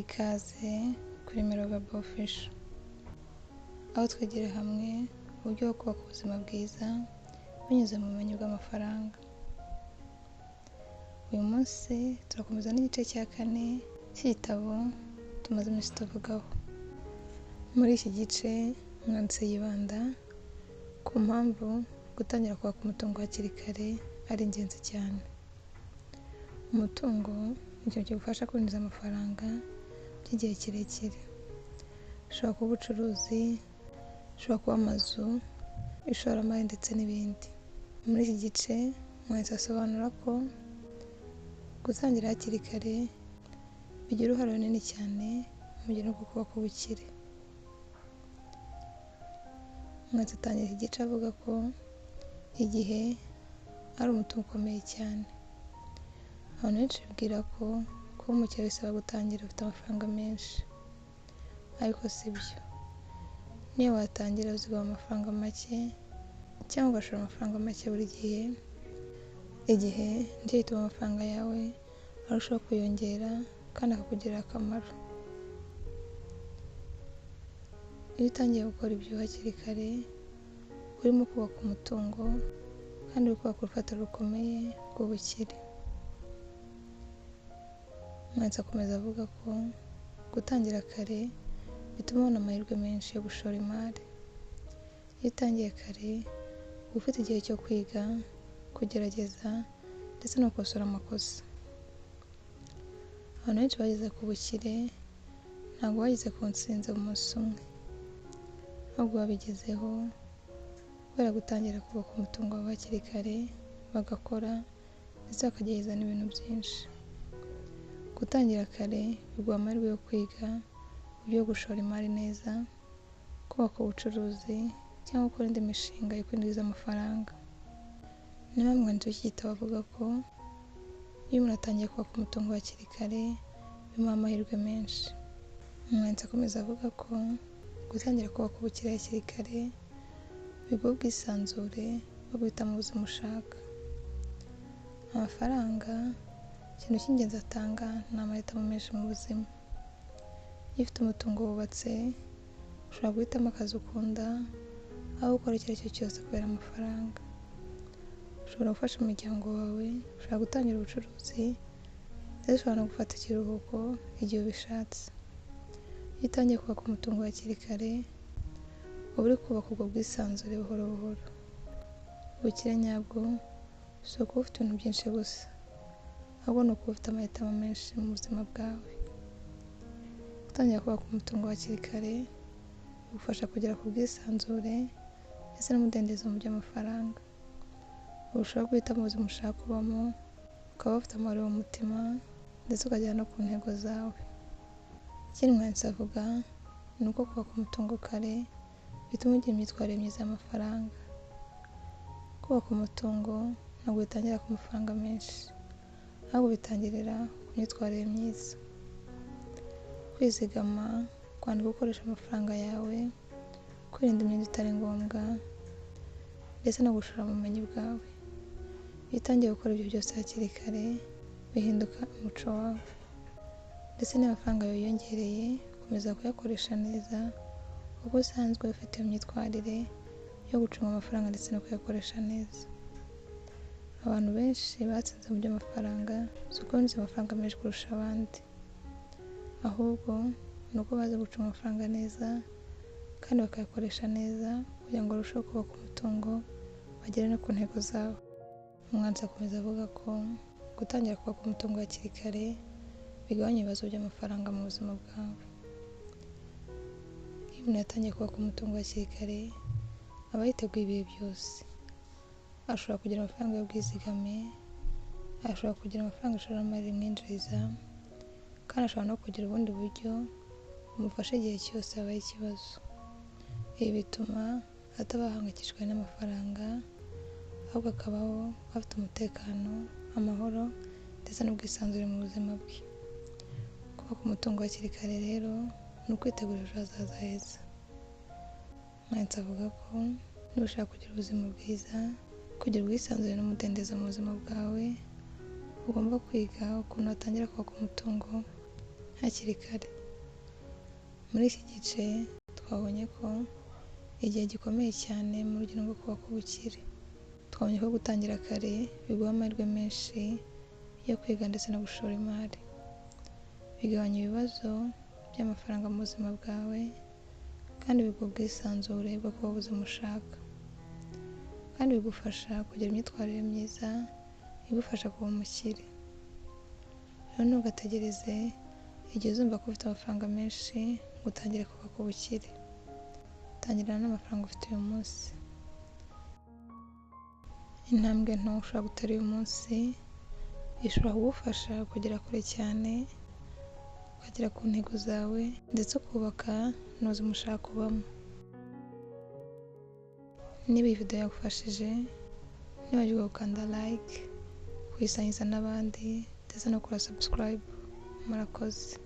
Ikaze kuri Miroga Fish, aho twigira hamwe uburyo bwo kubaka ubuzima bwiza binyuze mu bumenyi bw'amafaranga. Uyu munsi turakomeza n'igice cya 4 cy'igitabo tumaze iminsi tuvugaho. Muri iki gice umwanditsi yibanda ku mpamvu gutangira kubaka umutungo hakiri kare ari ingenzi cyane. Umutungo ni ikintu kigufasha kwinjiza amafaranga by'igihe kirekire. Ushobora kuba ubucuruzi, ushobora kuba amazu, ishoramari ndetse n'ibindi. Muri iki gice umwanditsi asobanura ko gutangira hakiri kare bigira uruhare runini cyane mu rugendo rwo kubaka ubukire. Umwanditsi atangira iki gice avuga ko igihe ari umutungo ukomeye cyane. Abantu benshi bibwira ko kuba umukire bisaba gutangira ufite amafaranga menshi, ariko si byo. Niyo watangira uzigama amafaranga make cyangwa ugashora amafaranga make buri gihe, igihe nicyo gituma amafaranga yawe arushaho kwiyongera kandi akakugirira akamaro. Iyo utangiye gukora ibyo hakiri kare, urimo kubaka umutungo kandi uri kubaka urufatiro rukomeye rw'ubukire. Umwanditsi akomeza avuga ko gutangira kare bituma ubona amahirwe menshi yo gushora imari. Iyo utangiye kare uba ufite igihe cyo kwiga, kugerageza ndetse no gukosora amakosa. Abantu benshi bageze ku bukire ntabwo bageze ku ntsinzi umunsi umwe, ahubwo babigezeho kubera gutangira kubaka umutungo wabo hakiri kare, bagakora ndetse bakagerageza n'ibintu byinshi. Gutangira kare biguha amahirwe yo kwiga uburyo bwo gushora imari neza, kubaka ubucuruzi cyangwa gukora indi mishinga yo kwinjiza amafaranga. Niyo mpamvu umwanditsi w'iki gitabo avuga ko iyo umuntu atangiye kubaka umutungo hakiri kare bimuha amahirwe menshi. Umwanditsi akomeza avuga ko gutangira kubaka ubukire hakiri kare biguha ubwisanzure bwo guhitamo ubuzima ushaka. Amafaranga ikintu cy'ingenzi atanga ni amahitamo menshi mu buzima. Iyo ufite umutungo wubatse, ushobora guhitamo akazi ukunda aho gukora icyo ari cyo cyose kubera amafaranga. Ushobora gufasha umuryango wawe, ushobora gutangira ubucuruzi ndetse ushobora no gufata ikiruhuko igihe ubishatse. Iyo utangiye kubaka umutungo hakiri kare uba uri kubaka ubwo bwisanzure buhoro buhoro. Ubukire nyabwo si ukuba ufite ibintu byinshi gusa, ahubwo ni ukuba ufite amahitamo menshi mu buzima bwawe. Gutangira kubaka umutungo hakiri kare bigufasha kugera ku bwisanzure ndetse n'umudendezo mu by'amafaranga. Urushaho guhitamo ubuzima ushaka kubamo, ukaba ufite amahoro mu mutima ndetse ukagera no ku ntego zawe. Ikindi umwanditsi avuga ni uko kubaka umutungo kare bituma ugira imyitwarire myiza y'amafaranga. Kubaka umutungo ntabwo bitangira ku mafaranga menshi, ahubwo bitangirira ku myitwarire myiza. Kwizigama, kwandika gukoresha amafaranga yawe, kwirinda imyenda itari ngombwa ndetse no gushora mu bumenyi bwawe. Iyo utangiye gukora ibyo byose hakiri kare bihinduka umuco wawe, ndetse n'amafaranga yiyongereye ukomeza kuyakoresha neza kuko usanzwe ufite iyo myitwarire yo gucunga amafaranga ndetse no kuyakoresha neza. Abantu benshi batsinze mu by'amafaranga si uko binjiza amafaranga menshi kurusha abandi, ahubwo ni uko bazi gucunga amafaranga neza kandi bakayakoresha neza kugira ngo barusheho kubaka umutungo bagere no ku ntego zabo. Umwanditsi akomeza avuga ko gutangira kubaka umutungo hakiri kare bigabanya ibibazo by'amafaranga mu buzima bwawe. Iyo umuntu yatangiye kubaka umutungo hakiri kare aba yiteguye ibihe byose. Ashobora kugira amafaranga y'ubwizigame, ashobora kugira amafaranga ishoramari rimwinjiriza, kandi ashobora no kugira ubundi buryo bumufasha igihe cyose habaye ikibazo. Ibi bituma ataba ahangayikishijwe n'amafaranga, ahubwo akabaho afite umutekano, amahoro ndetse n'ubwisanzure mu buzima bwe. Kubaka umutungo hakiri kare rero ni ukwitegurira ejo hazaza heza. Umwanditsi avuga ko niba ushaka kugira ubuzima bwiza, kugira ubwisanzure n'umudendezo mu buzima bwawe, ugomba kwiga ukuntu watangira kubaka umutungo hakiri kare. Muri iki gice twabonye ko igihe gikomeye cyane mu rugendo rwo kubaka ubukire. Twabonye ko gutangira kare biguha amahirwe menshi yo kwiga ndetse no gushora imari. Bigabanya ibibazo by'amafaranga mu buzima bwawe kandi biguha ubwisanzure bwo kuba ubuzima ushaka. Kandi bigufasha kugira imyitwarire myiza igufasha kuba umukire. Rero ntugategereze igihe uzumva ko ufite amafaranga menshi ngo utangire kubaka ubukire. Tangirana n'amafaranga ufite uyu munsi. Intambwe nto ushobora gutera uyu munsi ishobora kugufasha kugera kure cyane, ukagera ku ntego zawe ndetse ukubaka n'ubuzima ushaka kubamo. Niba iyi video yagufashije, ntibagirwe gukanda like, kuyisangiza n'abandi ndetse no gukora subscribe. Murakoze.